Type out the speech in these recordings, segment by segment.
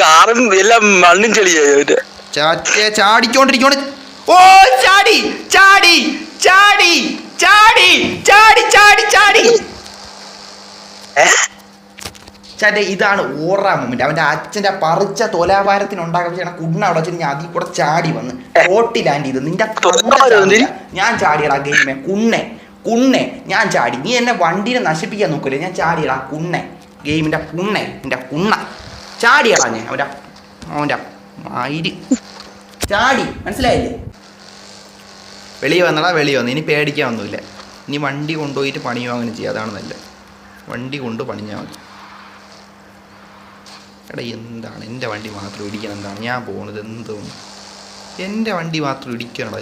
കാറും എല്ലാം മണ്ണും ചെളിയായി ചാടിച്ചോണ്ടിരിക്കോണ്ട്. ഓ ചാടി ചാടി ചാടി ചാടി ചാടി ചാടി ചാടി ചാറ്റെ. ഇതാണ് ഓറാ മൊമെന്റ്. അവന്റെ അച്ഛന്റെ പറിച്ച തോലാഭാരത്തിനുണ്ടാക്കാൻ ചെയ്യണ കുണ്ണ അവിടെ വെച്ചിട്ട് ഞാൻ അതിൽ കൂടെ ചാടി വന്ന് റോട്ടി ലാൻഡ് ചെയ്ത് നിന്റെ ഞാൻ ചാടിയടാ ഗെയിമേ. കുണ്ണെ ഞാൻ ചാടി. നീ എന്നെ വണ്ടീനെ നശിപ്പിക്കാൻ നോക്കൂലേ? ഞാൻ ചാടിയടാ കുണ്ണെ. ഗെയിമിന്റെ കുണ്ണെ നിന്റെ കുണ്ണ ചാടിയടാ ഞാൻ. അവന്റെ മയിര് ചാടി. മനസ്സിലായില്ലേ? വെളിയിൽ വന്നടാ, വെളിയിൽ വന്നു. ഇനി പേടിക്കാനൊന്നുമില്ല. ഇനി വണ്ടി കൊണ്ടുപോയിട്ട് പണിയോ അങ്ങനെ ചെയ്യുക. അതാണ് നല്ല. വണ്ടി കൊണ്ട് പണിഞ്ഞാൽ മതി. എടാ എന്താണ് എൻ്റെ വണ്ടി മാത്രം ഇടിക്കണം? എന്താണ് ഞാൻ പോകുന്നത്? എന്തോന്ന് എൻ്റെ വണ്ടി മാത്രം ഇടിക്കണടാ?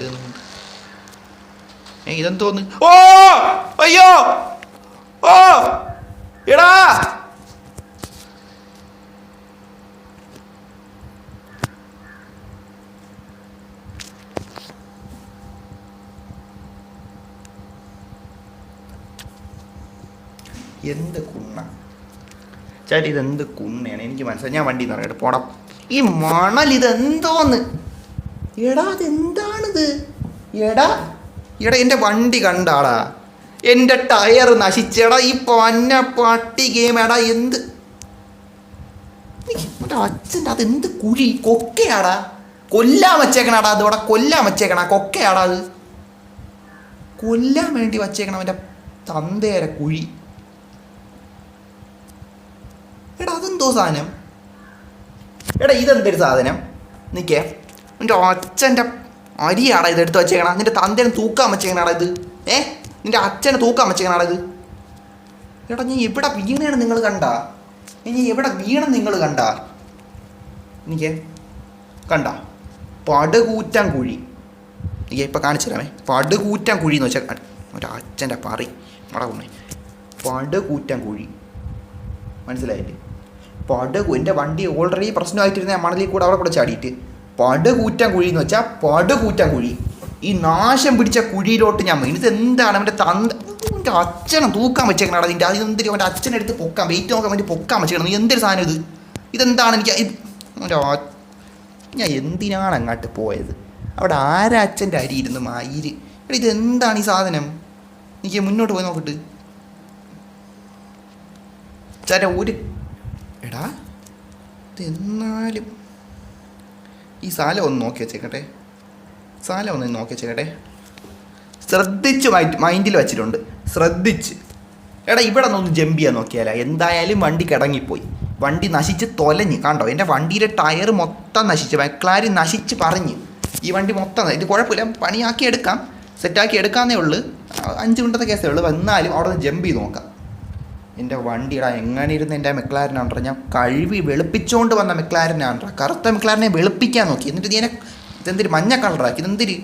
ഇതെന്തോന്ന്? ഓ അയ്യോ ഓ എടാ എന്ത് കുണ്ണ ചേട്ടാ, ഇതെന്ത് കുണ്ണയാണ്? എനിക്ക് മനസ്സിലായി. ഞാൻ വണ്ടി നിറയട്ടെ പോടാ. ഈ മണൽ ഇതെന്തോന്ന്? എടാ അതെന്താണിത്? എടാ എൻ്റെ വണ്ടി കണ്ടാടാ. എൻ്റെ ടയർ നശിച്ചടാ. ഈ പന്ന പട്ടി ഗെയിം. എടാ എന്ത് അച്ഛൻ്റെ അതെന്ത് കുഴി? കൊക്കയാടാ. കൊല്ലാൻ വച്ചേക്കണാടാ. അതോടെ കൊല്ലാൻ വച്ചേക്കണ കൊക്കയാടാ. അത് കൊല്ലാൻ വേണ്ടി വച്ചേക്കണം അവൻ്റെ തന്തേര കുഴി. എടാ അതെന്തോ സാധനം? എടാ ഇതെന്തൊരു സാധനം? നിൽക്കേ, നിൻ്റെ അച്ഛൻ്റെ അരിയാടാ ഇതെടുത്ത് വച്ചേക്കണം. നിൻ്റെ തന്തേനെ തൂക്കാൻ വച്ചേക്കണാടാ ഇത്. നിൻ്റെ അച്ഛനെ തൂക്കാൻ വച്ചേക്കണാടാ ഇത്. എടാ ഞാൻ എവിടെ വീണാണ് നിങ്ങൾ കണ്ടാ? ഇനി എവിടെ വീണം നിങ്ങൾ കണ്ടാ? എനിക്ക് കണ്ട പടുകൂറ്റാൻ കുഴി. എനിക്ക് ഇപ്പം കാണിച്ചു തരാമേ. പടുകൂറ്റാൻ കുഴി എന്ന് വെച്ചാൽ ഒരു അച്ഛൻ്റെ പറി മടകുന്നേ. പടുകൂറ്റാൻ കുഴി മനസ്സിലായില്ലേ? എൻ്റെ വണ്ടി ഓൾറെഡി പ്രശ്നമായിട്ടിരുന്ന മണലിൽ കൂടെ അവിടെ കൂടെ ചാടിയിട്ട് പടുകൂറ്റാൻ കുഴി എന്ന് വെച്ചാൽ പടുകൂറ്റാൻ കുഴി. ഈ നാശം പിടിച്ച കുഴിയിലോട്ട് ഞാൻ ഇത് എന്താണ്? അവൻ്റെ എൻ്റെ അച്ഛനെ തൂക്കാൻ വെച്ചേക്കണാടാ. അതിൻ്റെ അതെന്തൊരു അവൻ്റെ അച്ഛനെടുത്ത് പൊക്കാൻ വെയിറ്റ് നോക്കാൻ വേണ്ടി പൊക്കാൻ വെച്ചേക്കണം. എന്തൊരു സാധനം ഇത്? ഇതെന്താണ്? എനിക്ക് ഞാൻ എന്തിനാണ് അങ്ങോട്ട് പോയത്? അവിടെ ആരാ അച്ഛൻ്റെ അരി ഇരുന്ന് മയിര്? എടാ ഇതെന്താണ് ഈ സാധനം? എനിക്ക് മുന്നോട്ട് പോയി നോക്കിട്ട് ചേട്ടാ ഒരു എടാ ഇതെന്നാലും ഈ സാധനം ഒന്ന് നോക്കി വെച്ചേക്കട്ടെ. സാധനം ഒന്ന് നോക്കി വെച്ചേക്കട്ടെ. ശ്രദ്ധിച്ച് മൈൻഡിൽ വെച്ചിട്ടുണ്ട്. ശ്രദ്ധിച്ച്. എടാ ഇവിടെ നിന്ന് ജമ്പ് ചെയ്യാൻ നോക്കിയാലാ എന്തായാലും വണ്ടി കിടങ്ങിപ്പോയി. വണ്ടി നശിച്ച് തൊലഞ്ഞ് കണ്ടോ? എൻ്റെ വണ്ടിയുടെ ടയർ മൊത്തം നശിച്ച് മെക്ലാരൻ നശിച്ച് പറഞ്ഞ്. ഈ വണ്ടി മൊത്തം ഇത് കുഴപ്പമില്ല, പണിയാക്കി എടുക്കാം, സെറ്റാക്കി എടുക്കാന്നേ ഉള്ളൂ. 5 മിനിറ്റത്തെ കേസേ ഉള്ളൂ. എന്നാലും അവിടെ നിന്ന് ജമ്പ് ചെയ്ത് നോക്കാം. എൻ്റെ വണ്ടിയുടെ എങ്ങനെ ഇരുന്ന് എൻ്റെ മെക്ലാരനാണ് ഞാൻ കഴുകി വെളുപ്പിച്ചുകൊണ്ട് വന്ന മെക്ലാരനാണ്. കറുത്ത മെക്ലാരനെ വെളുപ്പിക്കാൻ നോക്കി. എന്നിട്ട് നീ ഇതെന്തൊരു മഞ്ഞ കളറാക്കി, ഇതെന്തൊരു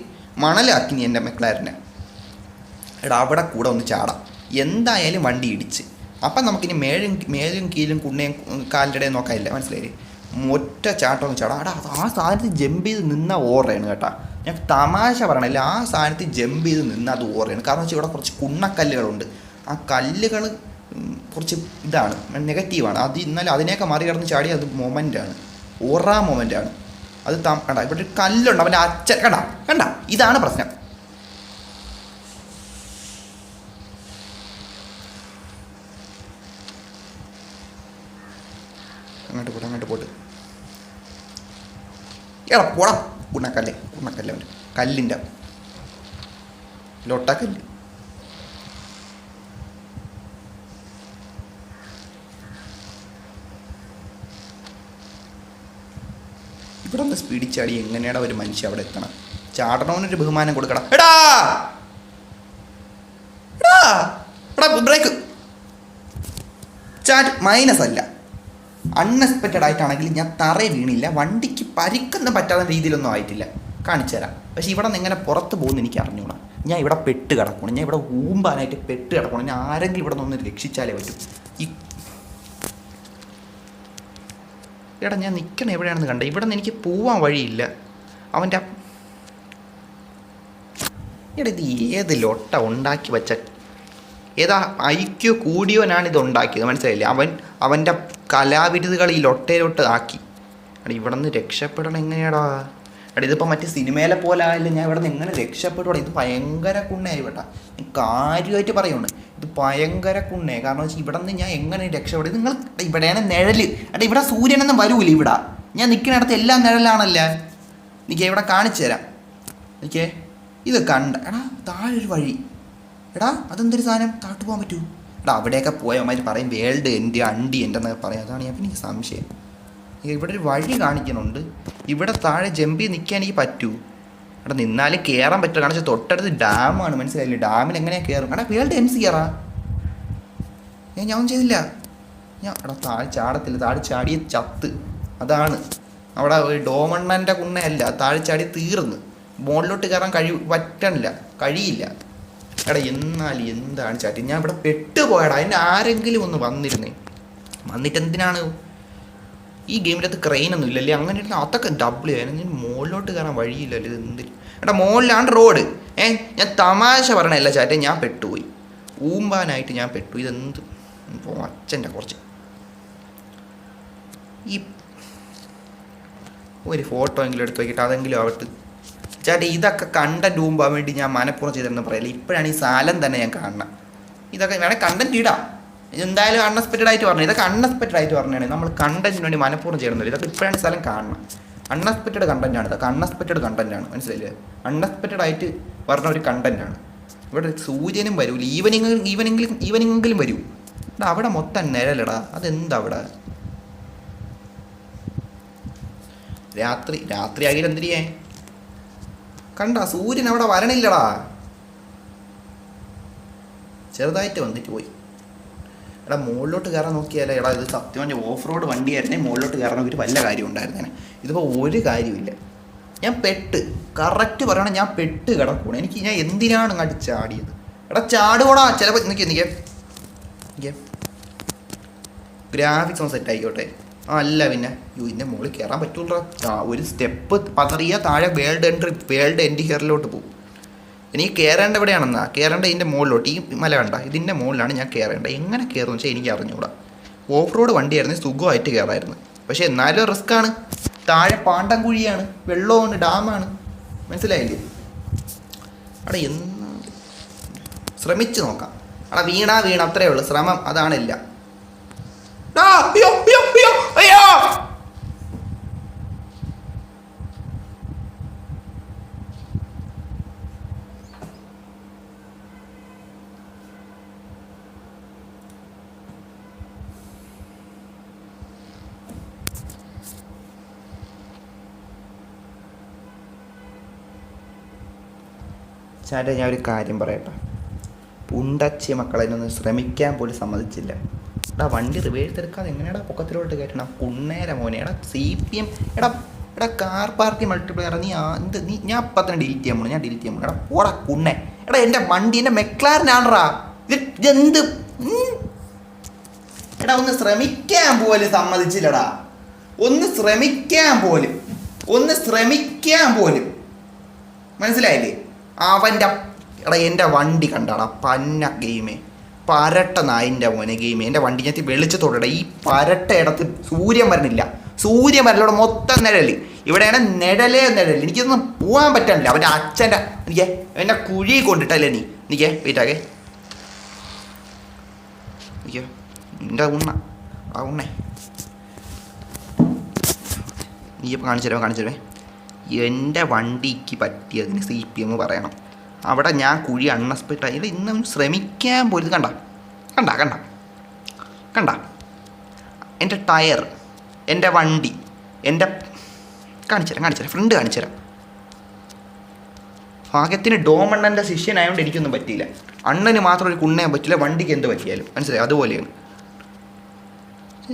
മണലാക്കി നീ എൻ്റെ മെക്ലാരനെ. എടാ അവിടെ കൂടെ ഒന്ന് ചാടാം. എന്തായാലും വണ്ടി ഇടിച്ച്. അപ്പം നമുക്കിനി മേലും കീഴും കുണ്ണയും കാലിൻ്റെ ഇടയിൽ നോക്കാനില്ല. മനസ്സിലായില്ലേ? ഒറ്റ ചാട്ടം ഒന്ന് ചാടാം. എടാ ആ സാധനത്തിൽ ജമ്പ് ചെയ്ത് നിന്ന ഓറയാണ് കേട്ടോ. ഞാൻ തമാശ പറയണില്ല. ആ സാധനത്തിൽ ജമ്പ് ചെയ്ത് നിന്ന അത് ഓറയാണ്. കാരണം വെച്ചാൽ ഇവിടെ കുറച്ച് കുണ്ണക്കല്ലുകളുണ്ട്. ആ കല്ലുകൾ കുറച്ച് ഇതാണ്, നെഗറ്റീവാണ്. അത് ഇന്നലെ അതിനെയൊക്കെ മറികടന്ന് ചാടി അത് മൊമെൻ്റാണ്, ഓറാ മൊമെൻ്റാണ് അത്. കണ്ട ഇവിടെ ഒരു കല്ലുണ്ട്. അവൻ്റെ അച്ഛൻ കണ്ട ഇതാണ് പ്രശ്നം. അങ്ങോട്ട് പോട്ട് എടാ പോടാ. കുണ്ണക്കല്ലേ അവൻ്റെ കല്ലിൻ്റെ ലൊട്ടക്കല്ല്. ഇവിടെ ഒന്ന് സ്പീഡിൽ ചാടി എങ്ങനെയാടാ ഒരു മനുഷ്യ അവിടെ എത്തണം? ചാടണവനൊരു ബഹുമാനം കൊടുക്കണം. എടാ ബ്രേക്ക് ചാറ്റ് മൈനസ് അല്ല, അൺഎക്സ്പെക്റ്റഡ് ആയിട്ടാണെങ്കിൽ ഞാൻ തറയിൽ വീണില്ല. വണ്ടിക്ക് പരിക്കൊന്നും പറ്റാത്ത രീതിയിലൊന്നും ആയിട്ടില്ല. കാണിച്ചു തരാം. പക്ഷേ ഇവിടെ നിന്ന് എങ്ങനെ പുറത്ത് പോകുമെന്ന് എനിക്ക് അറിഞ്ഞൂടാ. ഞാൻ ഇവിടെ പെട്ട് കിടക്കണം. ഞാൻ ഇവിടെ ഊമ്പാനായിട്ട് പെട്ട് കിടക്കണം. ഞാൻ ആരെങ്കിലും ഇവിടെ നിന്ന് രക്ഷിച്ചാലേ പറ്റും. എടാ ഞാൻ നിൽക്കണം എവിടെയാണെന്ന് കണ്ട. ഇവിടെ നിന്ന് എനിക്ക് പോവാൻ വഴിയില്ല. അവൻ്റെ എടാ ഇത് ഏത് ലൊട്ട ഉണ്ടാക്കി വെച്ച ഏതാ ഐക്യു കൂടിയവനാണ് ഇത് ഉണ്ടാക്കിയത്. മനസ്സിലായില്ലേ? അവൻ്റെ കലാവിരുതുകൾ ഈ ലൊട്ടയിലോട്ട് ആക്കി. എടാ ഇവിടെ നിന്ന് രക്ഷപ്പെടണം എങ്ങനെയാടാ? എടാ ഇതിപ്പോൾ മറ്റേ സിനിമയിലെ പോലെ ആയില്ല. ഞാൻ ഇവിടെ നിന്ന് എങ്ങനെ രക്ഷപ്പെടണം? ഇത് ഭയങ്കര കുണ്ണയായി കേട്ടാ. കാര്യമായിട്ട് പറയുകയാണ്, ഇത് ഭയങ്കര കുണ്ണേ. കാരണം വെച്ചാൽ ഇവിടെ നിന്ന് ഞാൻ എങ്ങനെ രക്ഷപ്പെടും? നിങ്ങൾ ഇവിടെയാണ് നിഴല്. എടാ ഇവിടെ സൂര്യനൊന്നും വരൂല. ഇവിടെ ഞാൻ നിൽക്കുന്നിടത്ത് എല്ലാം നിഴലാണല്ലേ. എനിക്കേ ഇവിടെ കാണിച്ചു തരാം. എനിക്കേ ഇത് കണ്ട. എടാ താഴെ ഒരു വഴി. എടാ അതെന്തൊരു സാധനം? താഴോട്ട് പോകാൻ പറ്റൂ? എടാ അവിടെയൊക്കെ പോയവന്മാർ പറയും വേൾഡ് എൻ്റെ അണ്ടി എൻ്റെ എന്നൊക്കെ പറയും. അതാണ് ഞാൻ എനിക്ക് സംശയം. ഇവിടെ ഒരു വഴി കാണിക്കുന്നുണ്ട്. ഇവിടെ താഴെ ജമ്പ് ചെയ്ത് നിൽക്കാൻ എനിക്ക് പറ്റൂ? എടാ നിന്നാലും കയറാൻ പറ്റില്ല. കാരണം വെച്ചാൽ തൊട്ടടുത്ത് ഡാമാണ്. മനസ്സിലായില്ലേ? ഡാമിൽ എങ്ങനെയാണ് കയറും? എടാ വേൾഡ് MC കയറാ. ഞാൻ ഒന്നും ചെയ്തില്ല. എടാ താഴെ ചാടത്തില്ല. താഴെ ചാടിയ ചത്ത്. അതാണ് അവിടെ ഒരു ഡോമണ്ണൻ്റെ കുണ്ണയല്ല. താഴെ ചാടി തീർന്ന് മുകളിലോട്ട് കയറാൻ പറ്റണില്ല, കഴിയില്ല. എടാ എന്നാൽ എന്താണ് ചാറ്റി? ഞാൻ ഇവിടെ പെട്ടുപോയടാ. അതിന് ആരെങ്കിലും ഒന്ന് വന്നിട്ട് എന്തിനാണ്? ഈ ഗെയിമിനകത്ത് ക്രെയിനൊന്നും ഇല്ലല്ലേ? അങ്ങനെ അതൊക്കെ ഡബിൾ ചെയ്യാൻ മുകളിലോട്ട് കയറാൻ വഴിയില്ലല്ലോ. ഇത് എന്തിന്? എടാ മുകളിലാണ് റോഡ്. ഞാൻ തമാശ പറയണല്ല ചാറ്റെ, ഞാൻ പെട്ടുപോയി. ഊമ്പാനായിട്ട് ഞാൻ പെട്ടു. ഇതെന്ത് അച്ഛൻ്റെ കുറച്ച് ഈ ഒരു ഫോട്ടോ എങ്കിലും എടുത്ത് വയ്ക്കിട്ട് അതെങ്കിലും ആവട്ടെ ചാറ്റെ. ഇതൊക്കെ കണ്ടന്റ് ഊമ്പാൻ വേണ്ടി ഞാൻ മനപ്പുറം ചെയ്തിരുന്നു പറയല്ലേ. ഇപ്പോഴാണ് ഈ സാലം തന്നെ ഞാൻ കാണണം. ഇതൊക്കെ വേണേൽ കണ്ടന്റ് ഇടാം. ഇതെന്തായാലും അൺഎക്സ്പെക്റ്റഡ് ആയിട്ട് പറഞ്ഞു. ഇതൊക്കെ അൺഎക്സ്പെക്റ്റഡ് ആയിട്ട് പറഞ്ഞാണ്. നമ്മൾ കണ്ടന്റിന് വേണ്ടി മനപ്പുറം ചെയ്യണമെന്നില്ല. ഇതൊക്കെ ഇപ്പോഴാണ് സ്ഥലം കാണണം. അൺഎക്സ്പെക്റ്റഡ് കണ്ടന്റാണ് ഇതൊക്കെ. അൺഎക്സ്പെക്റ്റഡ് കണ്ടന്റാണ്. മനസ്സിലായില്ലേ? അൺഎക്സ്പെക്റ്റഡ് ആയിട്ട് പറഞ്ഞ ഒരു കണ്ടന്റാണ്. ഇവിടെ സൂര്യനും വരൂല. ഈവനിങ്ങെങ്കിലും വരൂ. എടാ അവിടെ മൊത്തം നിഴലടാ. അതെന്താ അവിടെ? രാത്രി ആകില്ല. എന്തിരിയേ കണ്ട സൂര്യൻ അവിടെ വരണില്ലടാ. ചെറുതായിട്ട് വന്നിട്ട് പോയി. എടാ മുകളിലോട്ട് കയറാൻ നോക്കിയാലേ. എടാ ഇത് സത്യമായിട്ട് ഓഫ് റോഡ് വണ്ടിയായിരുന്നേ മുകളിലോട്ട് കയറാൻ ഒരു വല്ല കാര്യം ഉണ്ടായിരുന്നേ. ഇതിപ്പോൾ ഒരു കാര്യമില്ല. ഞാൻ കറക്റ്റ് പറയണം, ഞാൻ കിടക്കണം. എനിക്ക് ഞാൻ എന്തിനാണ് അങ്ങോട്ട് ചാടിയത്? എടാ ചാടുകൂടാ. ചിലപ്പോൾ നിൽക്കേ ഗ്രാഫിക്സ് ഒന്ന് സെറ്റ് ആയിക്കോട്ടെ. അല്ല പിന്നെ ഇതിൻ്റെ മുകളിൽ കയറാൻ പറ്റൂല്ലോ. ഒരു സ്റ്റെപ്പ് പതറിയ താഴെ വേൾഡ് എൻഡ് ഹിയറിലോട്ട് പോകും. എനിക്ക് കയറേണ്ട എവിടെയാണെന്നാ? കയറേണ്ട ഇതിൻ്റെ മുകളിലോട്ട്. ഈ മല കണ്ട ഇതിൻ്റെ മുകളിലാണ് ഞാൻ കയറേണ്ടത്. എങ്ങനെ കയറുമെന്ന് വെച്ചാൽ എനിക്ക് അറിഞ്ഞുകൂടാ. ഓഫ് റോഡ് വണ്ടിയായിരുന്നു, സുഖമായിട്ട് കയറായിരുന്നു. പക്ഷേ എന്നാലും റിസ്ക്കാണ്. താഴെ പാണ്ടം കുഴിയാണ്, വെള്ളമാണ്, ഡാമാണ്. മനസ്സിലായില്ലേ? അവിടെ ശ്രമിച്ചു നോക്കാം. അവിടെ വീണ അത്രയേ ഉള്ളൂ. ശ്രമം അതാണില്ല. ചാറ്റ ഞാൻ ഒരു കാര്യം പറയട്ടെ. പുണ്ടച്ചി മക്കളതിനൊന്ന് ശ്രമിക്കാൻ പോലും സമ്മതിച്ചില്ല. എടാ വണ്ടി റിവേഴ്സ് എടുക്കാതെ എങ്ങനെയാടാ പൊക്കത്തിലോട്ട് കയറ്റണം? കുണ്ണേര മോനെ. എടാ CPM എടാ കാർ പാർക്കിംഗ് മൾട്ടിപ്ലെയർ. ഞാൻ അപ്പം തന്നെ ഡിലീറ്റ് ചെയ്യാൻ പോകണം. ഞാൻ ഡിലീറ്റ് ചെയ്യാൻ പോകണം. എടാ ഓടാ കുണ്ണേ. എടാ എൻ്റെ വണ്ടി എൻ്റെ മെക്ലാരനാണറാ. ഇതെന്ത്? എടാ ഒന്ന് ശ്രമിക്കാൻ പോലും സമ്മതിച്ചില്ലടാ. ഒന്ന് ശ്രമിക്കാൻ പോലും മനസ്സിലായില്ലേ? അവൻ്റെ എടാ എൻ്റെ വണ്ടി കണ്ടാടാ പന്ന ഗെയിമേ. പരട്ട നായിൻ്റെ മോനെ ഗെയിമേ. എൻ്റെ വണ്ടി ഞാൻ വെളിച്ചത്തോടെ ഈ പരട്ട ഇടത്ത് സൂര്യൻ വരണില്ല. ഇവിടെ മൊത്തം നിഴൽ. ഇവിടെയാണ് നിഴലേ. എനിക്കൊന്നും പോകാൻ പറ്റണില്ല. അവൻ്റെ അച്ഛൻ്റെ എന്നെ കുഴി കൊണ്ടിട്ടല്ലേ എനിക്ക് വെയിറ്റാകെ എൻ്റെ ഉണ്ണേ നീ ഇപ്പം കാണിച്ചു തരുമേ. എൻ്റെ വണ്ടിക്ക് പറ്റിയതിന് CPM പറയണം. അവിടെ ഞാൻ കുഴി അൺഎക്സ്പെക്റ്റഡ് ആയി. ഇന്നും ശ്രമിക്കാൻ പോലും കണ്ട എൻ്റെ ടയർ, എൻ്റെ വണ്ടി, എൻ്റെ കാണിച്ചു തരാം ഫ്രണ്ട് കാണിച്ചു തരാം. ഭാഗ്യത്തിന് ഡോമണ്ണൻ്റെ ശിഷ്യനായതുകൊണ്ട് എനിക്കൊന്നും പറ്റിയില്ല. അണ്ണന് മാത്രം ഒരു കുണ്ണയാൻ പറ്റില്ല. വണ്ടിക്ക് എന്ത് പറ്റിയാലും മനസ്സിലായി. അതുപോലെയാണ്.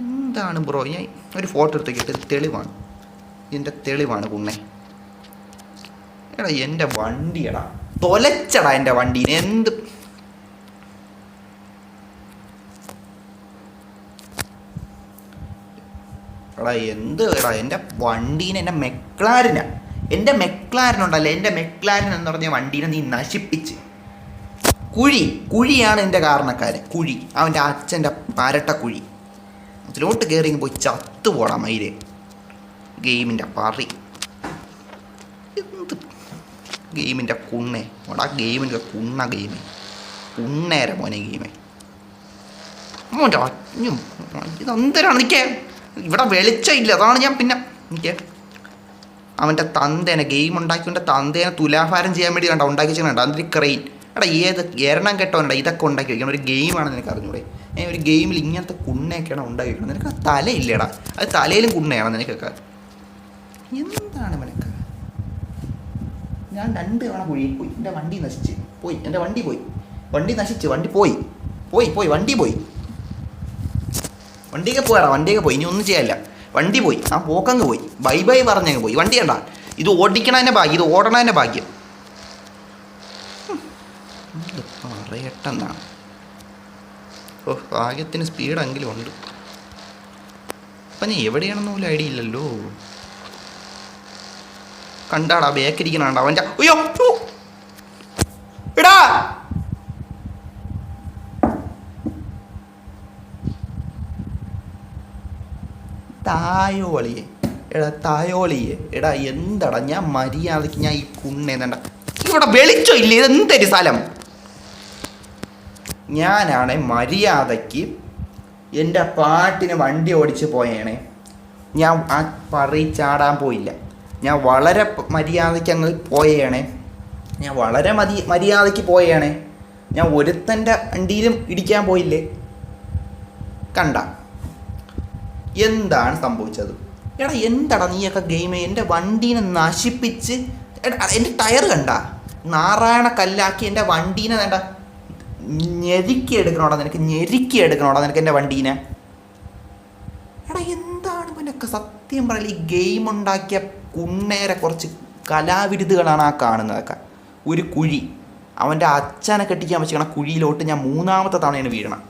എന്താണ് ബ്രോ? ഞാൻ ഒരു ഫോട്ടോ എടുത്തേക്കിട്ട് തെളിവാണ് കുണ്ണേ. എടാ എൻ്റെ വണ്ടിയടാ തൊലച്ചടാ. എൻ്റെ വണ്ടീനെ എന്ത് എടാ എൻ്റെ വണ്ടീനെ എൻ്റെ മെക്ലാരനുണ്ടല്ലോ. എൻ്റെ മെക്ലാരൻ എന്ന് പറഞ്ഞ വണ്ടീനെ നീ നശിപ്പിച്ച്. കുഴിയാണ് എൻ്റെ കാരണക്കാരൻ. അവൻ്റെ അച്ഛൻ്റെ പരട്ട കുഴി. അതിലോട്ട് കയറി പോയി ചത്തുപോടാ മയിലേ. ഗെയിമിൻ്റെ പറി എന്ത് ഗെയിമിൻ്റെ കുണ്ണേ അവിടെ ഗെയിമിൻ്റെ ഗെയിമേ കുണ്ണേരെ മോനെ ഗെയിമേ മോൻ്റെ അഞ്ഞും ഇതെന്തരാണ് നിൽക്കേ ഇവിടെ വെളിച്ചമില്ല അതാണ് ഞാൻ പിന്നെ നിൽക്കേ അവൻ്റെ തന്തേനെ ഗെയിം ഉണ്ടാക്കിയവൻ്റെ തന്തേനെ തുലാഭാരം ചെയ്യാൻ വേണ്ടി കണ്ട ഉണ്ടാക്കി വെച്ചിട്ടുണ്ട് അതിൻ്റെ ക്രെയിൻ എടാ ഏത് എരണം കെട്ടോണ്ട ഇതൊക്കെ ഉണ്ടാക്കി വയ്ക്കണം ഒരു ഗെയിമാണെന്ന് നിനക്ക് അറിഞ്ഞൂടെ ഒരു ഗെയിമിൽ ഇങ്ങനത്തെ കുണ്ണയൊക്കെയാണ് ഉണ്ടാക്കി വയ്ക്കണം നിനക്ക് തലയില്ലേടാ അത് തലയിലും കുണ്ണയാണ് നിനക്കൊക്കെ എന്താണ് നിനക്ക് ഞാൻ 2 തവണ കുഴിയിൽ പോയി എൻ്റെ വണ്ടി നശിച്ച് പോയി എൻ്റെ വണ്ടി നശിച്ച് വണ്ടി പോയി വണ്ടിയൊക്കെ പോയാടാ വണ്ടിയൊക്കെ പോയി ഇനി ഒന്നും ചെയ്യാനില്ല വണ്ടി പോയി ആ പോക്കങ്ങ് പോയി ബൈ പറഞ്ഞങ്ങ് പോയി വണ്ടി കണ്ടാ ഇത് ഓടിക്കണതിൻ്റെ ഭാഗ്യം ഇത് ഓടണതിൻ്റെ ഭാഗ്യം പറയട്ടെന്നാണ് ഓ ഭാഗ്യത്തിന് സ്പീഡെങ്കിലും ഉണ്ട് അപ്പം ഞാൻ എവിടെയാണെന്ന് പോലും ഐഡിയ ഇല്ലല്ലോ കണ്ടാടാ ബേക്കിരിക്കണ അവൻ്റെ അയ്യോ എടാ തായോളിയെ എടാ എന്താടാ ഞാൻ മര്യാദക്ക് ഞാൻ ഈ കുണ്ണേന്നണ്ട ഇവിടെ വെളിച്ചം ഇല്ലേ ഇതെന്തൊരു സ്ഥലം ഞാനാണെ മര്യാദയ്ക്ക് എൻ്റെ പാട്ടിന് വണ്ടി ഓടിച്ച് പോയേണേ ഞാൻ ആ ചാടാൻ പോയില്ല ഞാൻ വളരെ മര്യാദയ്ക്ക് അങ്ങ് പോയേണേ ഞാൻ വളരെ മര്യാദയ്ക്ക് പോയേണേ ഞാൻ ഒരുത്തൻ്റെ വണ്ടിയിലും ഇടിക്കാൻ പോയില്ലേ കണ്ട എന്താണ് സംഭവിച്ചത് എടാ എന്താടാ നീയൊക്കെ ഗെയിം എൻ്റെ വണ്ടീനെ നശിപ്പിച്ച് എൻ്റെ ടയർ കണ്ട നാറായണ കല്ലാക്കി എൻ്റെ വണ്ടീനെ വേണ്ട ഞെരുക്കി എടുക്കണോടാ നിനക്ക് എൻ്റെ വണ്ടീനെ എടാ എന്താണ് ഇവനൊക്കെ സത്യം പറയല ഈ ഗെയിം ഉണ്ടാക്കിയ കുണ്ണേരെ കുറച്ച് കലാവിരുതുകളാണ് ആ കാണുന്നതൊക്കെ ഒരു കുഴി അവൻ്റെ അച്ഛനെ കെട്ടിക്കാൻ വെച്ചിരിക്കണ കുഴിയിലോട്ട് ഞാൻ 3ാമത്തെ തവണയാണ് വീഴണം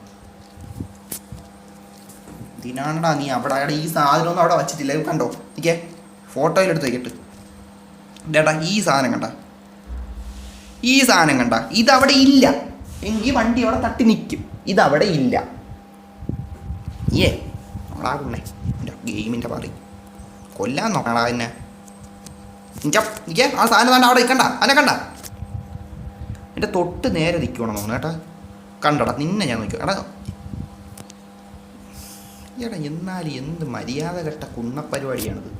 ഇതിനാണടാ നീ അവിടെ ഈ സാധനമൊന്നും അവിടെ വച്ചിട്ടില്ല കണ്ടോ നിൽക്കേ ഫോട്ടോയിലെടുത്ത് വയ്ക്കട്ട് ഡേട്ടാ ഈ സാധനം കണ്ട ഇതവിടെ ഇല്ല എങ്കിൽ വണ്ടി അവിടെ തട്ടി നിൽക്കും ഇതവിടെ ഇല്ല അവിടെ ഗെയിമിൻ്റെ പറയും കൊല്ലാൻ നോക്കണടാ എന്നെ നിൽക്കേ ആ സാധനം തന്നെ അവിടെ നിൽക്കണ്ട അന്നെ കണ്ട എൻ്റെ തൊട്ട് നേരെ നിൽക്കണം തോന്നുന്നു കേട്ടാ കണ്ടടാ നിന്നെ ഞാൻ നോക്കിയോ എടാ എന്നാലും എന്ത് മര്യാദ കെട്ട കുണ്ണപ്പരിപാടിയാണിത്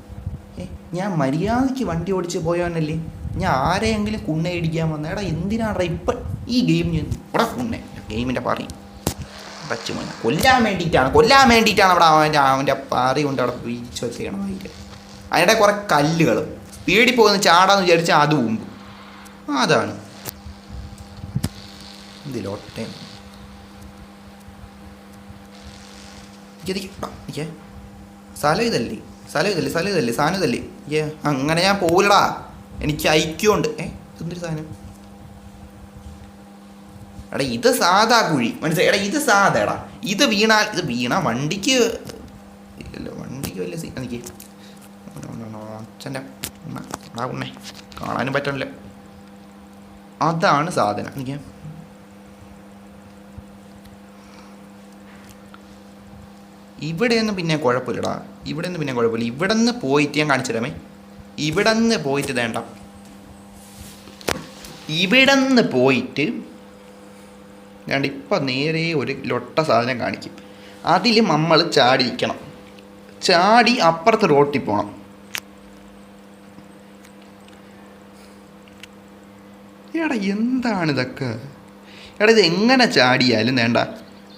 ഞാൻ മര്യാദയ്ക്ക് വണ്ടി ഓടിച്ച് പോയവനല്ലേ ഞാൻ ആരെയെങ്കിലും കുണ്ണ ഇടിക്കാൻ വന്ന എന്തിനാടാ ഇപ്പം ഈ ഗെയിം ഇവിടെ കുണ്ണ ഗെയിമിൻ്റെ പാറി പച്ചുമോന കൊല്ലാൻ വേണ്ടിയിട്ടാണ് അവിടെ അവൻ്റെ പാറി കൊണ്ട് അവിടെ വീഴ്ച വെച്ചേക്കണം അതിൻ്റെ കുറേ കല്ലുകൾ സ്പീഡിൽ പോകുന്ന ചാടാന്ന് വിചാരിച്ചാൽ അത് മുമ്പ് അതാണ് ഇതിലോട്ടെ സ്ഥലം ഇതല്ലേ സാധനം ഇതല്ലേ അങ്ങനെ ഞാൻ പോവില്ലടാ എനിക്ക് ഐക്യമുണ്ട് എന്തൊരു സാധനം എടാ ഇത് സാധാ കുഴി മനസ്സിലായി ഇത് സാധാ ഇത് വീണ വണ്ടിക്ക് ഇല്ലല്ലോ വണ്ടിക്ക് വലിയ എനിക്ക് അച്ഛൻ്റെ ഉണ്ണേ കാണാനും പറ്റണില്ല അതാണ് സാധനം എനിക്ക് ഇവിടെയൊന്നും പിന്നെ കുഴപ്പമില്ലടാ ഇവിടെ നിന്ന് പോയിട്ട് ഞാൻ കാണിച്ചു തരാമേ ഇവിടെ നിന്ന് പോയിട്ട് വേണ്ട ഇവിടെ നിന്ന് പോയിട്ട് വേണ്ട ഇപ്പം നേരെ ഒരു ലൊട്ട സാധനം കാണിക്കും അതിൽ നമ്മൾ ചാടിയിരിക്കണം ചാടി അപ്പുറത്ത് റോട്ടിൽ പോകണം എടാ എന്താണിതൊക്കെ ഇത് എങ്ങനെ ചാടിയാലും വേണ്ട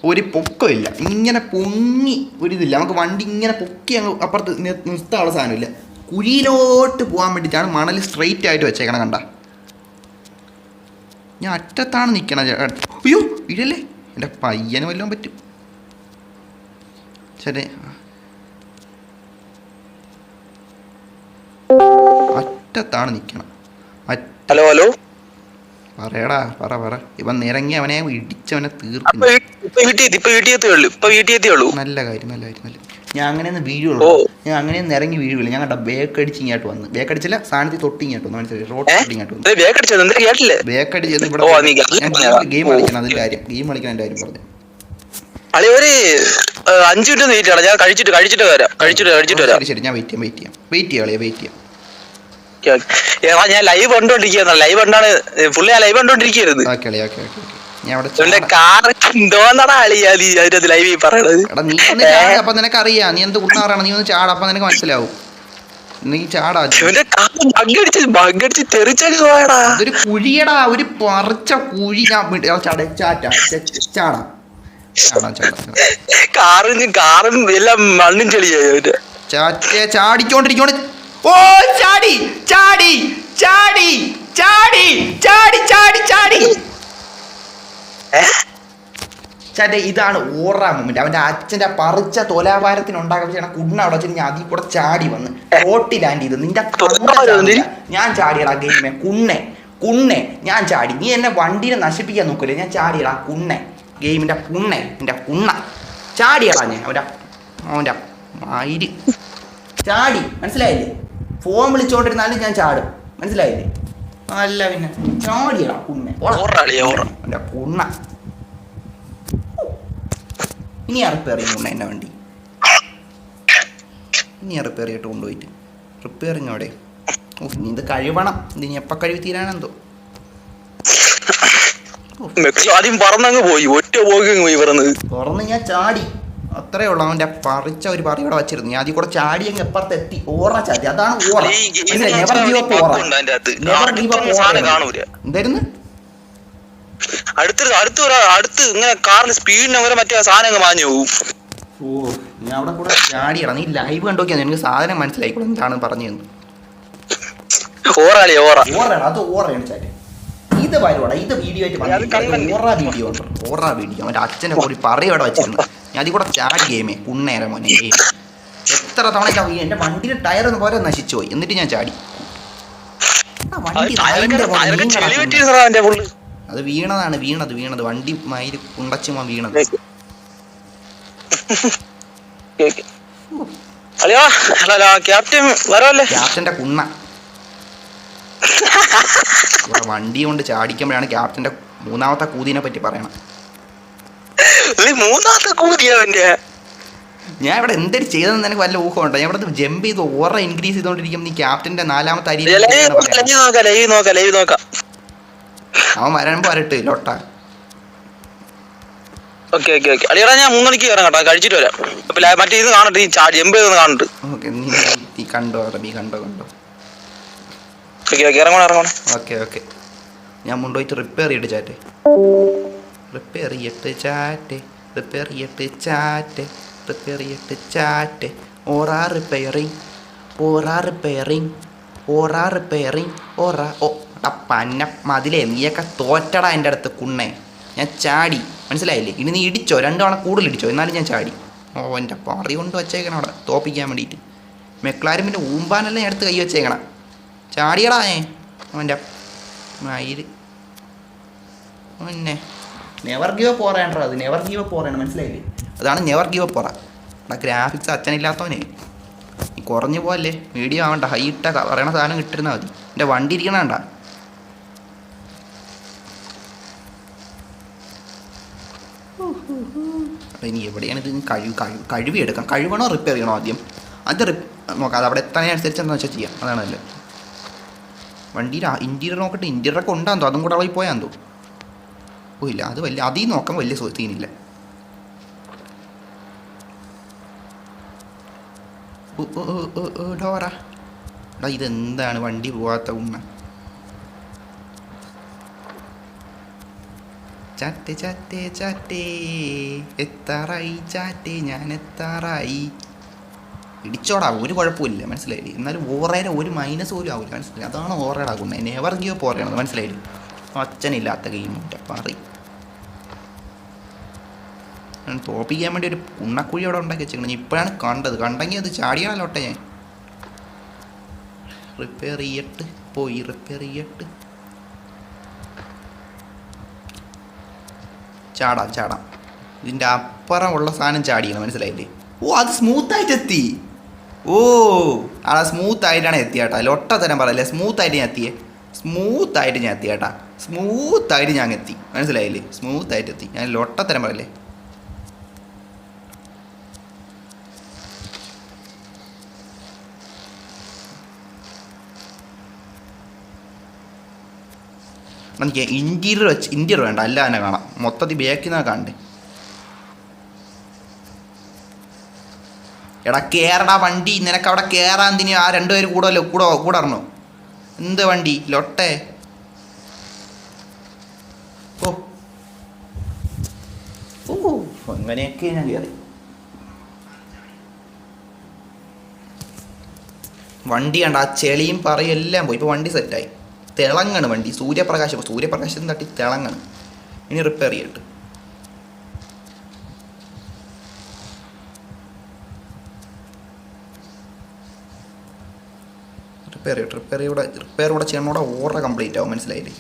ഒരു പൊക്കമില്ല ഇങ്ങനെ പൊങ്ങി ഒരിതില്ല നമുക്ക് വണ്ടി ഇങ്ങനെ പൊക്കി അങ്ങ് അപ്പുറത്ത് നിർത്താനുള്ള സാധനമില്ല കുഴിയിലോട്ട് പോകാൻ വേണ്ടിയിട്ടാണ് മണൽ സ്ട്രെയിറ്റ് ആയിട്ട് വെച്ചേക്കണം കണ്ട ഞാൻ അറ്റത്താണ് നിൽക്കണത് അയ്യോ ഇടല്ലേ എൻ്റെ പയ്യന് വല്ലതും പറ്റും ശരി അറ്റത്താണ് നിൽക്കണം ഹലോ പറയടാ പറ ഇവൻ നിറങ്ങി അവനെ ഇടിച്ചവനെ തീർക്കും നല്ല കാര്യം ഞാൻ അങ്ങനെയൊന്നും വീഴുള്ളൂ ഞാൻ അങ്ങനെയൊന്നും ഇറങ്ങി വീഴുള്ളൂ ഞാൻ കണ്ട ബേക്കടിച്ച് ഇങ്ങോട്ട് വന്ന് ബേക്കടിച്ചില്ല സാധനത്തിൽ തൊട്ട് ഇങ്ങോട്ട് വന്നു മനസ്സിലായി റോഡ് തൊട്ട് ഇങ്ങോട്ട് വന്നു ബേക്കടിച്ചത് ഇവിടെ ഗെയിം കളിക്കണം അതിൻ്റെ കാര്യം പറഞ്ഞു അളി ഒരു 5 മിനിറ്റ് വെയിറ്റ് ആണ്. ഞാൻ കഴിച്ചിട്ട് വരാം. ശരി ശരി, ഞാൻ വെയിറ്റ് ചെയ്യാം. ഏതാ ഞാൻ ലൈവ് കണ്ടോണ്ടിരിക്കുന്ന ലൈവ് കണ്ടാണ് പുള്ളി. ആ ലൈവ് കണ്ടോണ്ടിരിക്കരുത്. കാറൊക്കെന്തോന്നടാ അളിയാ നീ അതിനകത്ത് ലൈവ് പറയണത്. അപ്പൊ നിനക്കറിയാം നീ എന്ത് കുണ്ണാറാണ്. നീ ഒന്ന് ചാടാ, അപ്പൊ നിനക്ക് മനസ്സിലാവും. നീ ചാടാ. അതൊരു കുഴിയടാ, ഒരു പറിച്ച കുഴി. കാറും എല്ലാം മണ്ണും ചെളിയായി. ചാടിക്കൊണ്ടിരിക്കോണ്ട് ഓ ചാടി ചാടി ചാടി ചാടി ചാടി ചാടി ചാടി ചാട്ടെ. ഇതാണ് ഓറാ മൊമെന്റ്. അവന്റെ അച്ഛന്റെ പറിച്ച തോലാഭാരത്തിനുണ്ടാക്കാൻ ചെയ്യണ കുണ്ണ അവിടെ വെച്ചിട്ട് ഞാൻ അതിൽ കൂടെ ചാടി വന്ന് റോട്ടി ലാൻഡ് ചെയ്ത്. നിന്റെ ഞാൻ ചാടിയടാ ഗെയിമെ. കുണ്ണെ ഞാൻ ചാടി. നീ എന്നെ വണ്ടിനെ നശിപ്പിക്കാൻ നോക്കൂലേ. ഞാൻ ചാടിയടാ കുണ്ണെ, ഗെയിമിന്റെ കുണ്ണെ, നിന്റെ കുണ്ണ ചാടിയടാ. ഞാൻ അവന്റെ മയിര് ചാടി, മനസ്സിലായില്ലേ? ഫോൺ വിളിച്ചോണ്ടിരുന്നാലും ഞാൻ ചാടും, മനസ്സിലായില്ലേ? അല്ല പിന്നെ ചാടിയടാ കുണ്ണെ, അവന്റെ കുണ്ണ. ഇനി റിപ്പയർ ചെയ്യുന്നുണ്ട് എൻ്റെ വണ്ടി. ഇനി റിപ്പയർ ചെയ്തിട്ട് കൊണ്ടുപോയിട്ട് റിപ്പയറിങ് അവിടെ. ഓ ഇനി ഇത് കഴിവണം. ഇതിനി എപ്പോൾ കഴിവ് തീരാനെന്തോ. തുറന്ന് ഞാൻ ചാടി, അത്രേ ഉള്ളൂ. അവൻ്റെ പറിച്ച ഒരു പറി ഇവിടെ വെച്ചിരുന്നു. ഞാൻ അതിൽ കൂടെ ചാടി അങ്ങ് എപ്പുറത്ത് എത്തി. ഓറ ചാടി, അതാണ് ഓറ. എന്തായിരുന്നു അടുത്ത് ഇങ്ങനെ കാറിന് സ്പീഡിന് വരെ മറ്റേ സാധനം മാഞ്ഞു പോകും. ഓ ഞാൻ അവിടെ കൂടെ ചാടിയടാ. നീ ലൈവ് കണ്ടോക്കിയാ എനിക്ക് സാധനം മനസ്സിലായിക്കോളും എന്താണ് പറഞ്ഞു തന്നു. അത് ഓറയാണ് ചാറ്റ്. ഇത് വരുവാടാ, ഇത് വീഡിയോ ആയിട്ട് ഓറാ വീഡിയോ. അവൻ്റെ അച്ഛനെ കൂടി പറയോടെ വെച്ചിരുന്നു. ഞാൻ അതിൽ കൂടെ ചാടി ഗെയിമേ കുണ്ണേരെ മോനെ. എത്ര തവണ എൻ്റെ വണ്ടിയുടെ ടയർ ഒന്ന് പോലെ നശിച്ചു പോയി. എന്നിട്ട് ഞാൻ ചാടി. അത് വീണതാണ്, വീണത് വണ്ടി മയില് കുണ്ടച്ചുമാ വീണത്. ക്യാപ്റ്റന്റെ കുണ്ണ വണ്ടി കൊണ്ട് ചാടിക്കുമ്പോഴാണ് ക്യാപ്റ്റന്റെ മൂന്നാമത്തെ കൂതിനെ പറ്റി പറയണം. ഞാൻ ഇവിടെ എന്തൊരു ചെയ്തതെന്ന് എനിക്ക് വല്ല ഊഹമുണ്ടോ? ഞാൻ ഇവിടെ ജമ്പ് ചെയ്ത് ഓറ ഇൻക്രീസ് ചെയ്തോണ്ടിരിക്കും. നീ ക്യാപ്റ്റന്റെ നാലാമത്തെ അരി അവൻ വരുമ്പോ വരട്ട് ലോട്ട. ഞാൻ 3 മണിക്ക് കയറാം കേട്ടോ, കഴിച്ചിട്ട് വരാം. മറ്റേ ഇത് കാണട്ടെ, ഈ ജമ്പ് ചെയ്തൊന്ന് കാണട്ടെ. കണ്ടോ ഓക്കെ. ഞാൻ കൊണ്ടുപോയിട്ട് റിപ്പയർ ചെയ്തിട്ട് ചാറ്റ്. ഓറാ റിപ്പയറിങ്. ഓ പന്ന മതിലേ, നീയൊക്കെ തോറ്റടാ എൻ്റെ അടുത്ത് കുണ്ണേ. ഞാൻ ചാടി, മനസ്സിലായില്ലേ? ഇനി നീ ഇടിച്ചോ, 2 തവണ കൂടുതൽ ഇടിച്ചോ, എന്നാലും ഞാൻ ചാടി. ഓ എൻ്റെ പറി കൊണ്ട് വച്ചേക്കണം അവിടെ തോപ്പിക്കാൻ വേണ്ടിയിട്ട്. മെക്ലാരമിൻ്റെ ഊമ്പാനെല്ലാം ഞാൻ എടുത്ത് കൈ വെച്ചേക്കണം. ചാടിയടാ അവൻ്റെ മയില് മുന്നേ. നെവർ ഗീവ് അപ്പ് ഓറേണ്ടോ അത്? നെവർ ഗീവ് അപ്പ് ഓറയാണ്, മനസ്സിലായില്ലേ? അതാണ് നെവർ ഗീവ് അപ്പ് ഓറ. അവിടെ ഗ്രാഫിക്സ് അച്ഛനില്ലാത്തവനെ നീ കുറഞ്ഞു പോകല്ലേ. വീഡിയോ ആവണ്ട, ഹൈട്ട പറയണ സാധനം കിട്ടിരുന്നാൽ മതി. എൻ്റെ വണ്ടി ഇരിക്കണണ്ട. ഇനി എവിടെയാണ് ഇത്? കഴിവെടുക്കാം. കഴിവണോ റിപ്പയർ ചെയ്യണോ ആദ്യം? അത് നോക്കാം. അത് അവിടെ എത്താനനുസരിച്ച് എന്താ വെച്ചാൽ ചെയ്യാം. അതാണല്ലോ. വണ്ടിയുടെ ഇൻറ്റീരിയർ നോക്കട്ടെ. ഇൻറ്റീരിയറൊക്കെ ഉണ്ടാകുന്നോ? അതും കൂടെ പോയി പോയാന്തോ? ഓ ഇല്ല, അത് വലിയ അതിൽ നോക്കാൻ വലിയ സീനില്ല. ഡോറ എടാ, ഇതെന്താണ് വണ്ടി പോവാത്ത ഉമ്മ? ചാറ്റേ എത്താറായി ചാറ്റേ, ഞാൻ എത്താറായി. ഇടിച്ചോടാ, ഒരു കുഴപ്പമില്ല, മനസ്സിലായില്ലേ? എന്നാലും ഓറയുടെ ഒരു മൈനസ് പോലും ആവില്ല, മനസ്സിലായി? അതാണ് ഓറയുടെ ആകുന്നത്. നെവർ ഗീവ് അപ്പ് ഓറയാണത്, മനസ്സിലായില്ലേ? അച്ഛനില്ലാത്ത ഗെയിം പറി തോപ്പിക്കാൻ വേണ്ടി ഒരു ഉണ്ണക്കുഴി അവിടെ ഉണ്ടാക്കി വെച്ചേക്കണം. ഞാൻ ഇപ്പോഴാണ് കണ്ടത്. കണ്ടെങ്കിൽ അത് ചാടിയാണല്ലോട്ടെ. ഞാൻ റിപ്പയർ ചെയ്യട്ട് ചാടാം. ഇതിൻ്റെ അപ്പുറമുള്ള സാധനം ചാടിയാണ്, മനസ്സിലായില്ലേ? ഓ അത് സ്മൂത്തായിട്ട് എത്തി. ഓ ആ സ്മൂത്തായിട്ടാണ് എത്തിയേട്ടാ. ലൊട്ട തരം പറയല്ലേ, സ്മൂത്തായിട്ട് ഞാൻ എത്തി ചേട്ടാ. സ്മൂത്തായിട്ട് ഞാൻ എത്തി, മനസ്സിലായില്ലേ? സ്മൂത്തായിട്ട് എത്തി. ഞാൻ ലൊട്ട തരം പറയല്ലേ. എനിക്ക് ഇൻറ്റീരിയർ വേണ്ട, അല്ല തന്നെ കാണാം. മൊത്തത്തിൽ ബാക്കിൽ നിന്നാണ് കാണണ്ടേ. എടാ കയറടാ വണ്ടി, നിനക്ക് അവിടെ കയറാൻ എന്തിനു? ആ രണ്ടുപേര് കൂടറണോ? എന്ത് വണ്ടി ലൊട്ടേ? ഓ ഓ അങ്ങനെയൊക്കെ ഞാൻ കയറി. വണ്ടി കണ്ട ആ ചെളിയും പറയും എല്ലാം പോയി. ഇപ്പോൾ വണ്ടി സെറ്റായി, തിളങ്ങണ് വണ്ടി. സൂര്യപ്രകാശം തട്ടി തിളങ്ങണ്. ഇനി റിപ്പയർ ചെയ്യട്ടെ. റിപ്പയർ കൂടെ ചെയ്യണോടെ ഓറ കംപ്ലീറ്റ് ആവും. മനസ്സിലായില്ലേ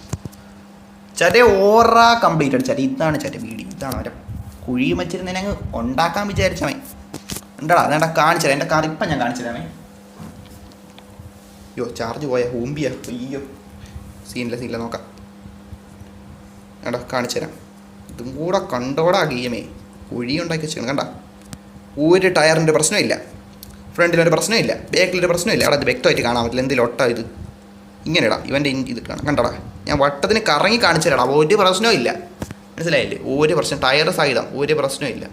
ചേട്ടേ? ഓറ കംപ്ലീറ്റ് ആണ് ചേട്ടാ. ഇതാണ് ചേട്ടൻ വീഡിയോ. ഇതാണ് അവരെ കുഴി വെച്ചിരുന്നതിനെ അങ്ങ് ഉണ്ടാക്കാൻ വിചാരിച്ചവൻ. ഉണ്ടടാ അതേണ്ട കാണിച്ചു തരാം. എൻ്റെ കാർ ഇപ്പം ഞാൻ കാണിച്ചു തരാമേ. അയ്യോ ചാർജ് പോയാ ഊമ്പിയാ. അയ്യോ സീനില്ല നോക്കാം. എടാ കാണിച്ചു തരാം. ഇതും കൂടെ കണ്ടോടാ ഗെയിമേ. കുഴി ഉണ്ടാക്കി വെച്ചാണ് കണ്ട. ഒരു ടയറിൻ്റെ പ്രശ്നമില്ല, ഫ്രണ്ടിലൊരു പ്രശ്നമില്ല, ബാക്കിലൊരു പ്രശ്നമില്ല. അവിടെ അത് വ്യക്തമായിട്ട് കാണാൻ പറ്റില്ല. എന്തെങ്കിലും ഒട്ട ഇത് ഇങ്ങനെ ഇടാം. ഇവൻ്റെ ഇത് കാണാം കണ്ടടാ. ഞാൻ വട്ടത്തിന് കറങ്ങി കാണിച്ചു തരാടാ. ഒരു പ്രശ്നവും ഇല്ല. മനസ്സിലായില്ലേ? ഒരു പ്രശ്നം ടയർ സഹിതം ഒരു പ്രശ്നവും ഇല്ല.